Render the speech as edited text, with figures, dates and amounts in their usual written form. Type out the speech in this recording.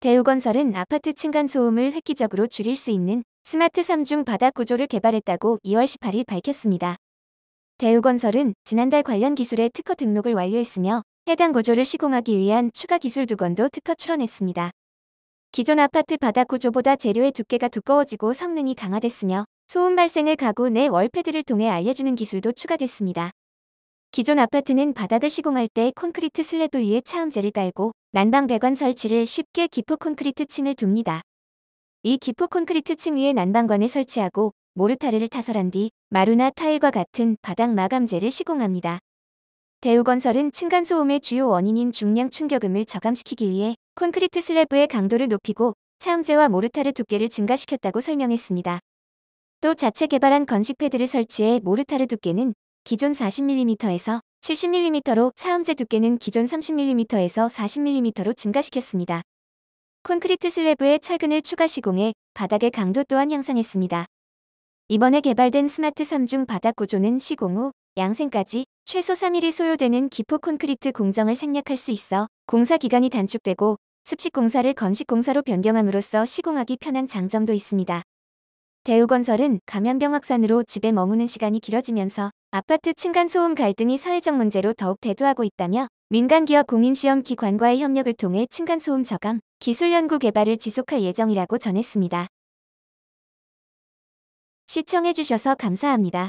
대우건설은 아파트 층간소음을 획기적으로 줄일 수 있는 스마트 3중 바닥 구조를 개발했다고 2월 18일 밝혔습니다. 대우건설은 지난달 관련 기술의 특허 등록을 완료했으며 해당 구조를 시공하기 위한 추가 기술 2건도 특허 출원했습니다. 기존 아파트 바닥 구조보다 재료의 두께가 두꺼워지고 성능이 강화됐으며 소음 발생을 가구 내 월패드를 통해 알려주는 기술도 추가됐습니다. 기존 아파트는 바닥을 시공할 때 콘크리트 슬래브 위에 차음재를 깔고 난방 배관 설치를 쉽게 기포 콘크리트 층을 둡니다. 이 기포 콘크리트 층 위에 난방관을 설치하고 모르타르를 타설한 뒤 마루나 타일과 같은 바닥 마감재를 시공합니다. 대우건설은 층간소음의 주요 원인인 중량 충격음을 저감시키기 위해 콘크리트 슬래브의 강도를 높이고 차음재와 모르타르 두께를 증가시켰다고 설명했습니다. 또 자체 개발한 건식 패드를 설치해 모르타르 두께는 기존 40mm에서 70mm로 차음재 두께는 기존 30mm에서 40mm로 증가시켰습니다. 콘크리트 슬래브에 철근을 추가 시공해 바닥의 강도 또한 향상했습니다. 이번에 개발된 스마트 3중 바닥 구조는 시공 후 양생까지 최소 3일이 소요되는 기포 콘크리트 공정을 생략할 수 있어 공사 기간이 단축되고 습식 공사를 건식 공사로 변경함으로써 시공하기 편한 장점도 있습니다. 대우건설은 감염병 확산으로 집에 머무는 시간이 길어지면서 아파트 층간소음 갈등이 사회적 문제로 더욱 대두하고 있다며 민간기업 공인시험기관과의 협력을 통해 층간소음 저감, 기술 연구 개발을 지속할 예정이라고 전했습니다. 시청해주셔서 감사합니다.